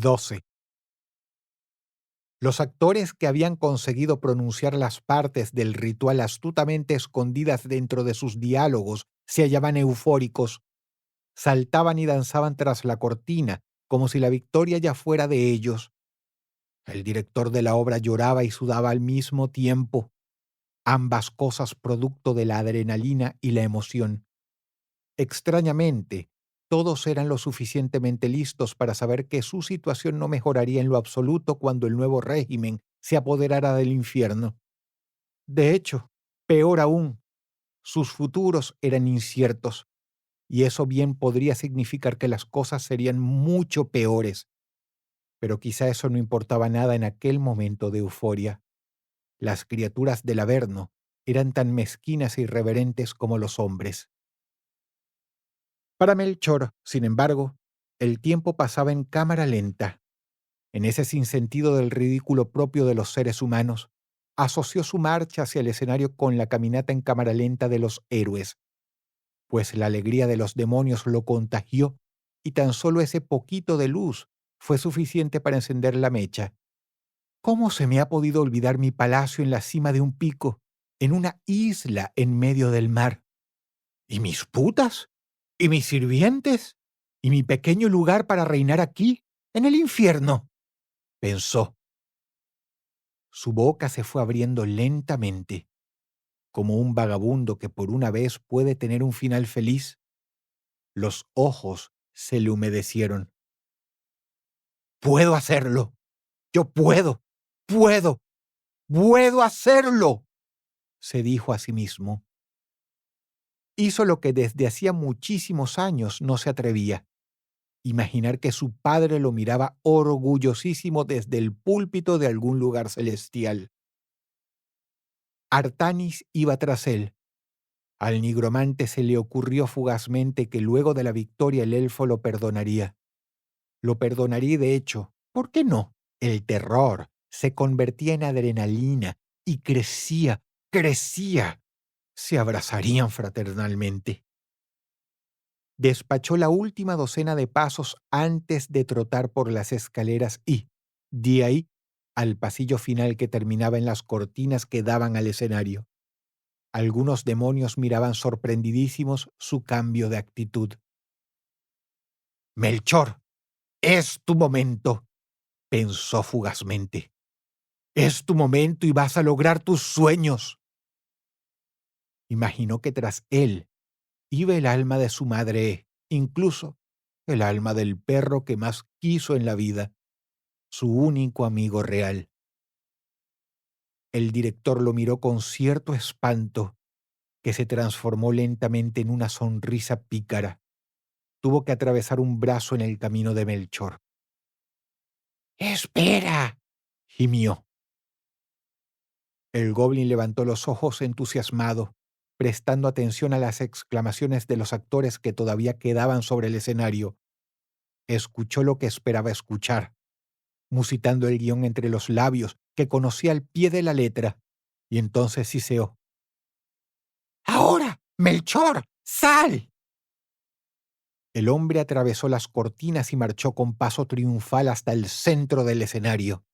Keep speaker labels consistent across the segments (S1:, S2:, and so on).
S1: 12. Los actores que habían conseguido pronunciar las partes del ritual astutamente escondidas dentro de sus diálogos se hallaban eufóricos, saltaban y danzaban tras la cortina, como si la victoria ya fuera de ellos. El director de la obra lloraba y sudaba al mismo tiempo, ambas cosas producto de la adrenalina y la emoción. Extrañamente, todos eran lo suficientemente listos para saber que su situación no mejoraría en lo absoluto cuando el nuevo régimen se apoderara del infierno. De hecho, peor aún, sus futuros eran inciertos, y eso bien podría significar que las cosas serían mucho peores. Pero quizá eso no importaba nada en aquel momento de euforia. Las criaturas del Averno eran tan mezquinas e irreverentes como los hombres. Para Melchor, sin embargo, el tiempo pasaba en cámara lenta. En ese sinsentido del ridículo propio de los seres humanos, asoció su marcha hacia el escenario con la caminata en cámara lenta de los héroes, pues la alegría de los demonios lo contagió y tan solo ese poquito de luz fue suficiente para encender la mecha. ¿Cómo se me ha podido olvidar mi palacio en la cima de un pico, en una isla en medio del mar? ¿Y mis putas? ¿Y mis sirvientes? ¿Y mi pequeño lugar para reinar aquí, en el infierno? Pensó. Su boca se fue abriendo lentamente, como un vagabundo que por una vez puede tener un final feliz. Los ojos se le humedecieron. ¡Puedo hacerlo! ¡Yo puedo! ¡Puedo! ¡Puedo hacerlo!, se dijo a sí mismo. Hizo lo que desde hacía muchísimos años no se atrevía: imaginar que su padre lo miraba orgullosísimo desde el púlpito de algún lugar celestial. Artanis iba tras él. Al nigromante se le ocurrió fugazmente que luego de la victoria el elfo lo perdonaría. Lo perdonaría y, de hecho, ¿por qué no? El terror se convertía en adrenalina y crecía, crecía. Se abrazarían fraternalmente. Despachó la última docena de pasos antes de trotar por las escaleras y, de ahí, al pasillo final que terminaba en las cortinas que daban al escenario. Algunos demonios miraban sorprendidísimos su cambio de actitud. «Melchor, es tu momento», pensó fugazmente. «Es tu momento y vas a lograr tus sueños». Imaginó que tras él iba el alma de su madre, incluso el alma del perro que más quiso en la vida, su único amigo real. El director lo miró con cierto espanto, que se transformó lentamente en una sonrisa pícara. Tuvo que atravesar un brazo en el camino de Melchor. «¡Espera!», gimió. El goblin levantó los ojos entusiasmado, prestando atención a las exclamaciones de los actores que todavía quedaban sobre el escenario. Escuchó lo que esperaba escuchar, musitando el guión entre los labios, que conocía al pie de la letra, y entonces siseó: «¡Ahora, Melchor, sal!». El hombre atravesó las cortinas y marchó con paso triunfal hasta el centro del escenario.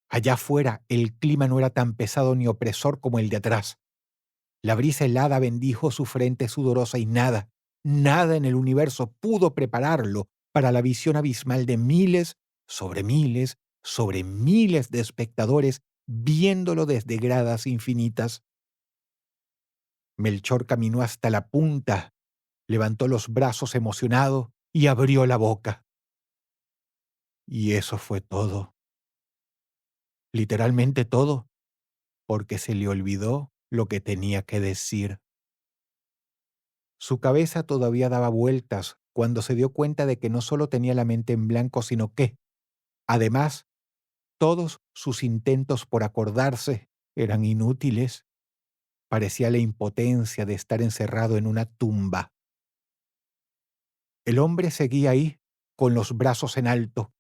S1: Allá afuera el clima no era tan pesado ni opresor como el de atrás. La brisa helada bendijo su frente sudorosa y nada, nada en el universo pudo prepararlo para la visión abismal de miles sobre miles de espectadores viéndolo desde gradas infinitas. Melchor caminó hasta la punta, levantó los brazos emocionado y abrió la boca. Y eso fue todo. Literalmente todo, porque se le olvidó lo que tenía que decir. Su cabeza todavía daba vueltas cuando se dio cuenta de que no solo tenía la mente en blanco, sino que, además, todos sus intentos por acordarse eran inútiles. Parecía la impotencia de estar encerrado en una tumba. El hombre seguía ahí, con los brazos en alto.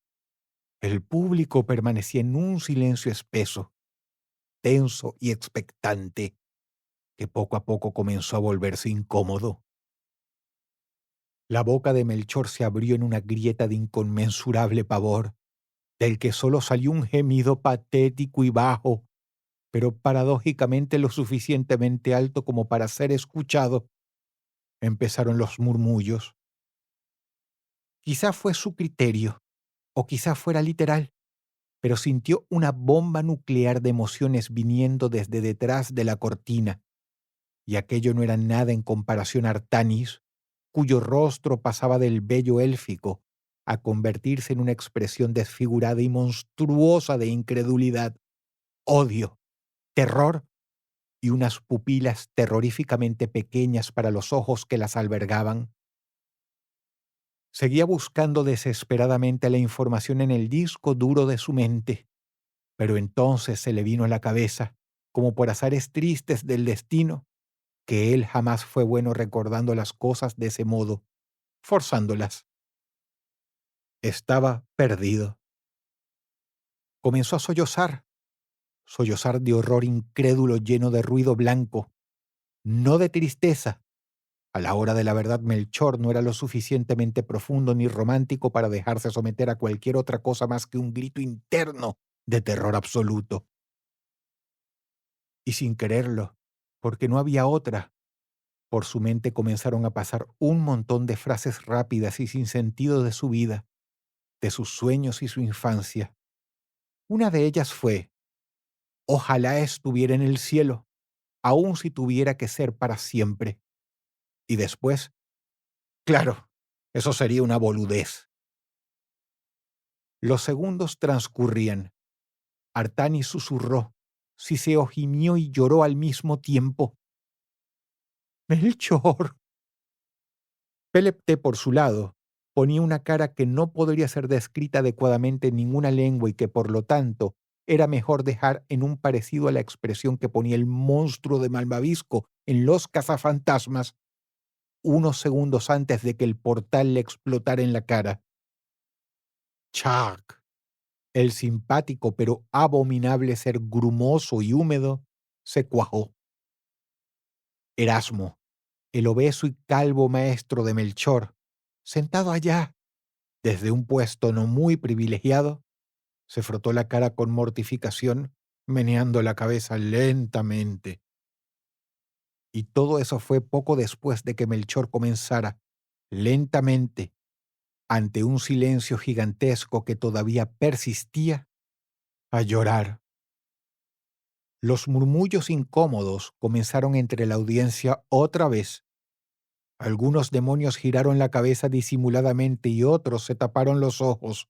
S1: El público permanecía en un silencio espeso, tenso y expectante, que poco a poco comenzó a volverse incómodo. La boca de Melchor se abrió en una grieta de inconmensurable pavor, del que solo salió un gemido patético y bajo, pero paradójicamente lo suficientemente alto como para ser escuchado. Empezaron los murmullos. Quizá fue su criterio, o quizá fuera literal, pero sintió una bomba nuclear de emociones viniendo desde detrás de la cortina, y aquello no era nada en comparación a Artanis, cuyo rostro pasaba del bello élfico a convertirse en una expresión desfigurada y monstruosa de incredulidad, odio, terror y unas pupilas terroríficamente pequeñas para los ojos que las albergaban. Seguía buscando desesperadamente la información en el disco duro de su mente, pero entonces se le vino a la cabeza, como por azares tristes del destino, que él jamás fue bueno recordando las cosas de ese modo, forzándolas. Estaba perdido. Comenzó a sollozar de horror incrédulo lleno de ruido blanco, no de tristeza. A la hora de la verdad, Melchor no era lo suficientemente profundo ni romántico para dejarse someter a cualquier otra cosa más que un grito interno de terror absoluto. Y sin quererlo, porque no había otra, por su mente comenzaron a pasar un montón de frases rápidas y sin sentido de su vida, de sus sueños y su infancia. Una de ellas fue: ojalá estuviera en el cielo, aun si tuviera que ser para siempre. Y después, claro, eso sería una boludez. Los segundos transcurrían. Artani susurró, siseó, gimió y lloró al mismo tiempo. ¡Melchor! Pelepte, por su lado, ponía una cara que no podría ser descrita adecuadamente en ninguna lengua y que, por lo tanto, era mejor dejar en un parecido a la expresión que ponía el monstruo de Malvavisco en Los cazafantasmas, unos segundos antes de que el portal le explotara en la cara. Chuck, el simpático pero abominable ser grumoso y húmedo, se cuajó. Erasmo, el obeso y calvo maestro de Melchor, sentado allá, desde un puesto no muy privilegiado, se frotó la cara con mortificación, meneando la cabeza lentamente. Y todo eso fue poco después de que Melchor comenzara, lentamente, ante un silencio gigantesco que todavía persistía, a llorar. Los murmullos incómodos comenzaron entre la audiencia otra vez. Algunos demonios giraron la cabeza disimuladamente y otros se taparon los ojos.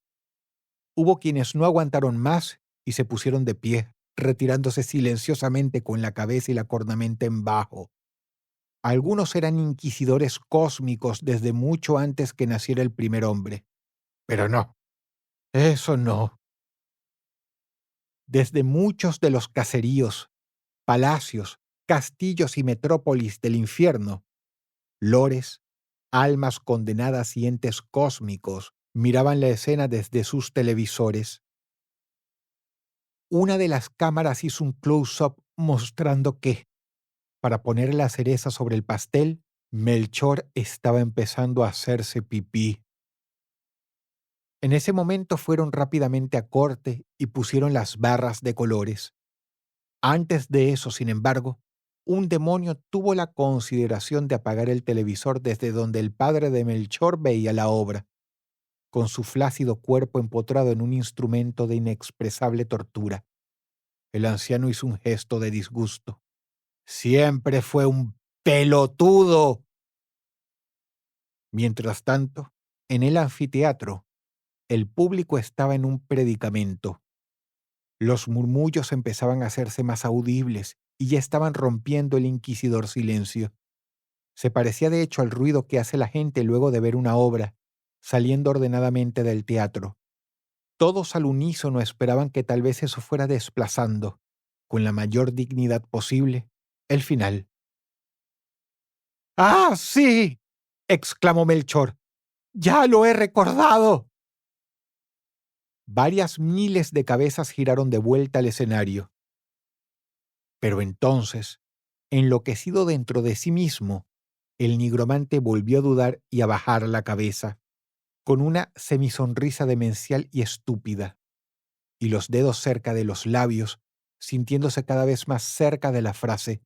S1: Hubo quienes no aguantaron más y se pusieron de pie, retirándose silenciosamente con la cabeza y la cornamenta en bajo. Algunos eran inquisidores cósmicos desde mucho antes que naciera el primer hombre. Pero no, eso no. Desde muchos de los caseríos, palacios, castillos y metrópolis del infierno, lores, almas condenadas y entes cósmicos miraban la escena desde sus televisores. Una de las cámaras hizo un close-up mostrando que, para poner la cereza sobre el pastel, Melchor estaba empezando a hacerse pipí. En ese momento fueron rápidamente a corte y pusieron las barras de colores. Antes de eso, sin embargo, un demonio tuvo la consideración de apagar el televisor desde donde el padre de Melchor veía la obra, con su flácido cuerpo empotrado en un instrumento de inexpresable tortura. El anciano hizo un gesto de disgusto. Siempre fue un pelotudo. Mientras tanto, en el anfiteatro, el público estaba en un predicamento. Los murmullos empezaban a hacerse más audibles y ya estaban rompiendo el inquisidor silencio. Se parecía de hecho al ruido que hace la gente luego de ver una obra, saliendo ordenadamente del teatro. Todos al unísono esperaban que tal vez eso fuera desplazando, con la mayor dignidad posible, el final. ¡Ah, sí!, exclamó Melchor. ¡Ya lo he recordado! Varias miles de cabezas giraron de vuelta al escenario. Pero entonces, enloquecido dentro de sí mismo, El nigromante volvió a dudar y a bajar la cabeza, con una semisonrisa demencial y estúpida, y los dedos cerca de los labios, sintiéndose cada vez más cerca de la frase.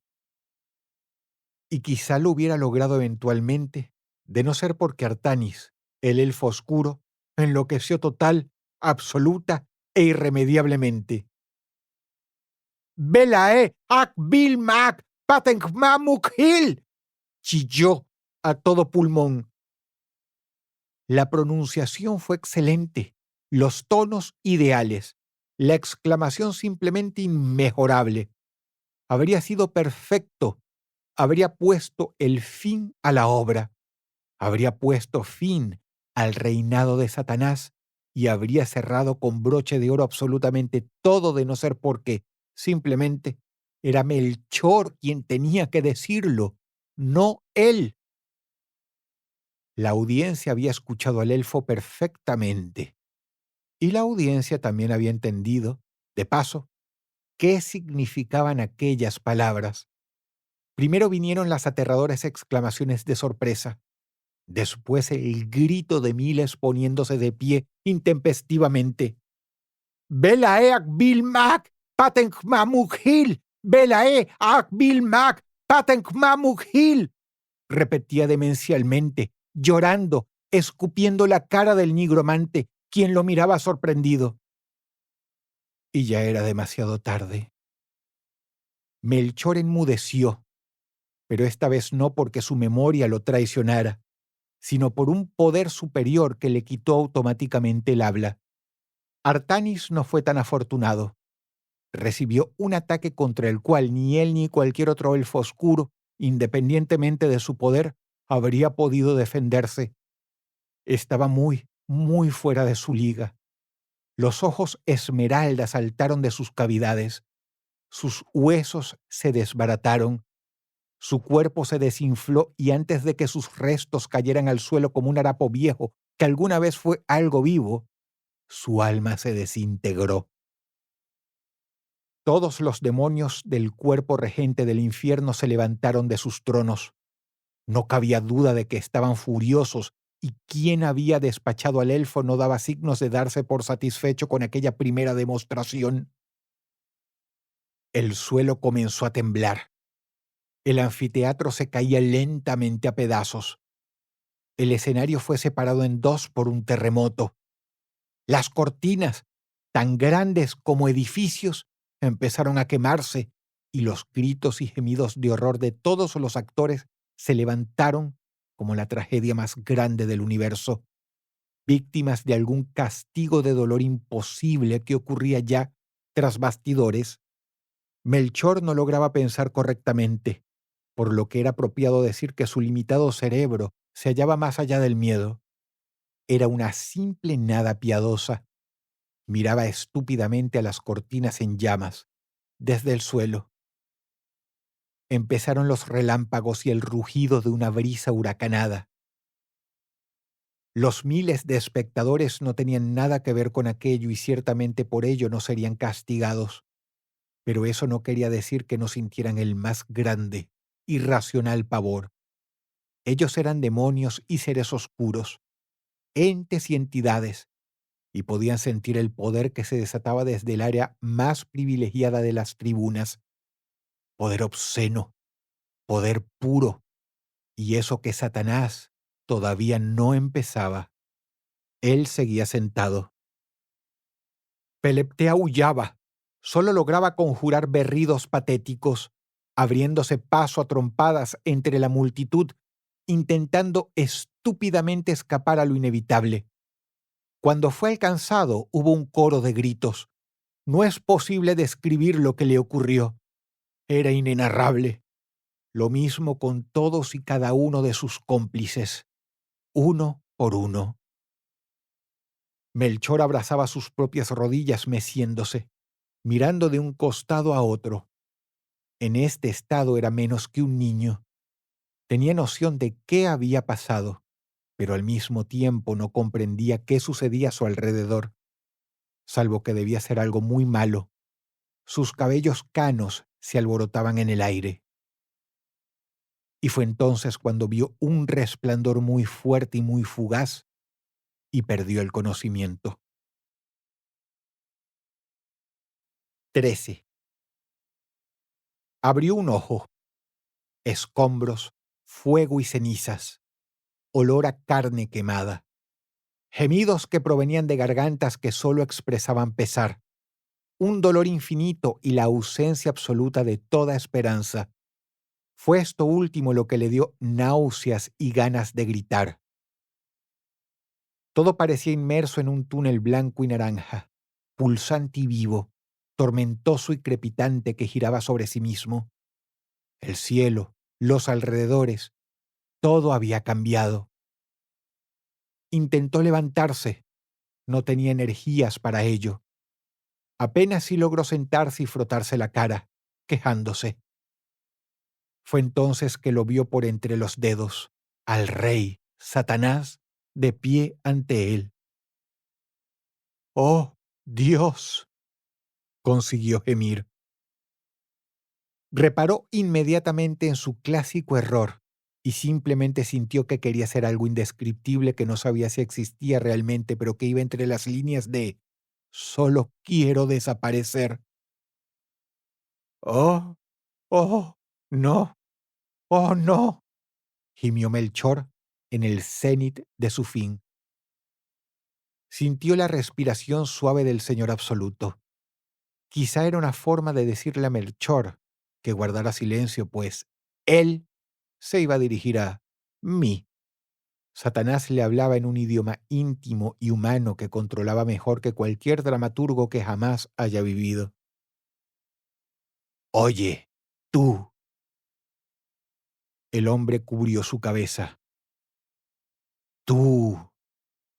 S1: Y quizá lo hubiera logrado eventualmente, de no ser porque Artanis, el elfo oscuro, enloqueció total, absoluta e irremediablemente. «Belae, Akbil Mak, Patenkmamuk Hill», chilló a todo pulmón. La pronunciación fue excelente, los tonos ideales, la exclamación simplemente inmejorable. Habría sido perfecto, habría puesto el fin a la obra, habría puesto fin al reinado de Satanás y habría cerrado con broche de oro absolutamente todo, de no ser porque, simplemente, era Melchor quien tenía que decirlo, no él. La audiencia había escuchado al elfo perfectamente, y la audiencia también había entendido, de paso, qué significaban aquellas palabras. Primero vinieron las aterradoras exclamaciones de sorpresa, después el grito de miles poniéndose de pie intempestivamente. «Belae Akbil Mak, Patenkmamuk Hill, Belae Akbil Mak, Patenkmamuk Hill», repetía demencialmente, llorando, escupiendo la cara del nigromante, quien lo miraba sorprendido. Y ya era demasiado tarde. Melchor enmudeció, pero esta vez no porque su memoria lo traicionara, sino por un poder superior que le quitó automáticamente el habla. Artanis no fue tan afortunado. Recibió un ataque contra el cual ni él ni cualquier otro elfo oscuro, independientemente de su poder, habría podido defenderse. Estaba muy, muy fuera de su liga. Los ojos esmeralda saltaron de sus cavidades. Sus huesos se desbarataron. Su cuerpo se desinfló y antes de que sus restos cayeran al suelo como un harapo viejo que alguna vez fue algo vivo, su alma se desintegró. Todos los demonios del cuerpo regente del infierno se levantaron de sus tronos. No cabía duda de que estaban furiosos, y quien había despachado al elfo no daba signos de darse por satisfecho con aquella primera demostración. El suelo comenzó a temblar. El anfiteatro se caía lentamente a pedazos. El escenario fue separado en dos por un terremoto. Las cortinas, tan grandes como edificios, empezaron a quemarse, y los gritos y gemidos de horror de todos los actores se levantaron como la tragedia más grande del universo, víctimas de algún castigo de dolor imposible que ocurría ya tras bastidores. Melchor no lograba pensar correctamente, por lo que era apropiado decir que su limitado cerebro se hallaba más allá del miedo. Era una simple nada piadosa. Miraba estúpidamente a las cortinas en llamas, desde el suelo. Empezaron los relámpagos y el rugido de una brisa huracanada. Los miles de espectadores no tenían nada que ver con aquello y ciertamente por ello no serían castigados. Pero eso no quería decir que no sintieran el más grande, irracional pavor. Ellos eran demonios y seres oscuros, entes y entidades, y podían sentir el poder que se desataba desde el área más privilegiada de las tribunas. Poder obsceno, poder puro, y eso que Satanás todavía no empezaba. Él seguía sentado. Peleptea aullaba, solo lograba conjurar berridos patéticos, abriéndose paso a trompadas entre la multitud, intentando estúpidamente escapar a lo inevitable. Cuando fue alcanzado, hubo un coro de gritos. No es posible describir lo que le ocurrió. Era inenarrable. Lo mismo con todos y cada uno de sus cómplices, uno por uno. Melchor abrazaba sus propias rodillas meciéndose, mirando de un costado a otro. En este estado era menos que un niño. Tenía noción de qué había pasado, pero al mismo tiempo no comprendía qué sucedía a su alrededor, salvo que debía ser algo muy malo. Sus cabellos canos se alborotaban en el aire. Y fue entonces cuando vio un resplandor muy fuerte y muy fugaz y perdió el conocimiento. 13. Abrió un ojo, escombros, fuego y cenizas, olor a carne quemada, gemidos que provenían de gargantas que solo expresaban pesar, un dolor infinito y la ausencia absoluta de toda esperanza. Fue esto último lo que le dio náuseas y ganas de gritar. Todo parecía inmerso en un túnel blanco y naranja, pulsante y vivo, tormentoso y crepitante que giraba sobre sí mismo. El cielo, los alrededores, todo había cambiado. Intentó levantarse, no tenía energías para ello. Apenas sí logró sentarse y frotarse la cara, quejándose. Fue entonces que lo vio por entre los dedos, al rey, Satanás, de pie ante él. ¡Oh, Dios!, consiguió gemir. Reparó inmediatamente en su clásico error y simplemente sintió que quería hacer algo indescriptible que no sabía si existía realmente, pero que iba entre las líneas de «solo quiero desaparecer». «¡Oh, oh, no, oh, no!», gimió Melchor en el cenit de su fin. Sintió la respiración suave del Señor absoluto. Quizá era una forma de decirle a Melchor que guardara silencio, pues él se iba a dirigir a mí. Satanás le hablaba en un idioma íntimo y humano que controlaba mejor que cualquier dramaturgo que jamás haya vivido. «Oye, tú». El hombre cubrió su cabeza. «Tú»,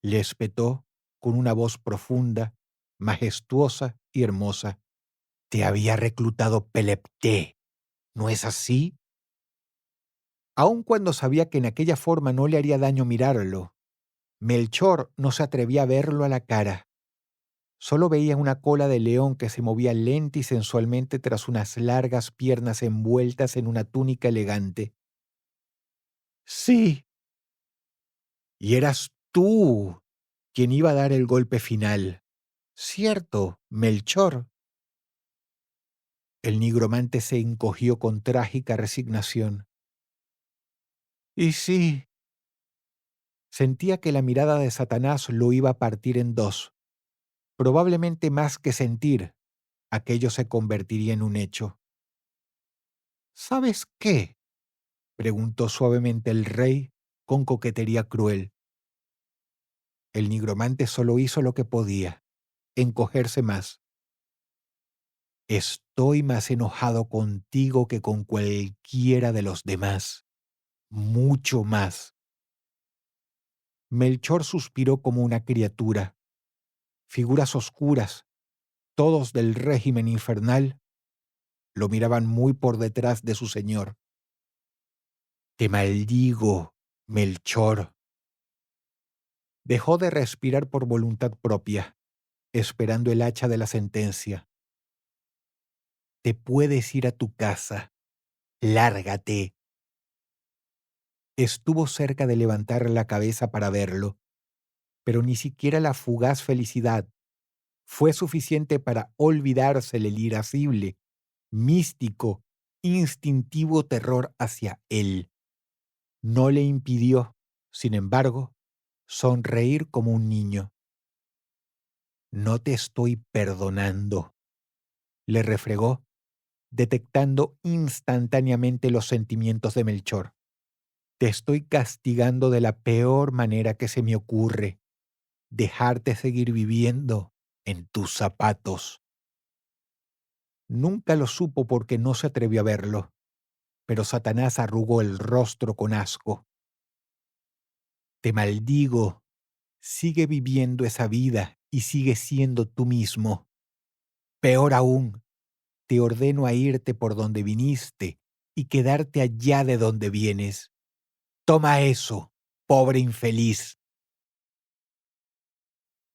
S1: le espetó con una voz profunda, majestuosa y hermosa. «Te había reclutado Pelepté, ¿no es así?». Aun cuando sabía que en aquella forma no le haría daño mirarlo, Melchor no se atrevía a verlo a la cara. Solo veía una cola de león que se movía lenta y sensualmente tras unas largas piernas envueltas en una túnica elegante. «Sí, y eras tú quien iba a dar el golpe final, ¿cierto, Melchor?». El nigromante se encogió con trágica resignación. «Y sí». Sentía que la mirada de Satanás lo iba a partir en dos. Probablemente más que sentir, aquello se convertiría en un hecho. «¿Sabes qué?», preguntó suavemente el rey con coquetería cruel. El nigromante solo hizo lo que podía, encogerse más. «Estoy más enojado contigo que con cualquiera de los demás. Mucho más». Melchor suspiró como una criatura. Figuras oscuras, todos del régimen infernal, lo miraban muy por detrás de su señor. «Te maldigo, Melchor». Dejó de respirar por voluntad propia, esperando el hacha de la sentencia. «Te puedes ir a tu casa. Lárgate». Estuvo cerca de levantar la cabeza para verlo, pero ni siquiera la fugaz felicidad fue suficiente para olvidársele el irascible, místico, instintivo terror hacia él. No le impidió, sin embargo, sonreír como un niño. «No te estoy perdonando», le refregó, detectando instantáneamente los sentimientos de Melchor. «Te estoy castigando de la peor manera que se me ocurre, dejarte seguir viviendo en tus zapatos». Nunca lo supo porque no se atrevió a verlo, pero Satanás arrugó el rostro con asco. «Te maldigo, sigue viviendo esa vida y sigue siendo tú mismo. Peor aún, te ordeno a irte por donde viniste y quedarte allá de donde vienes. Toma eso, pobre infeliz».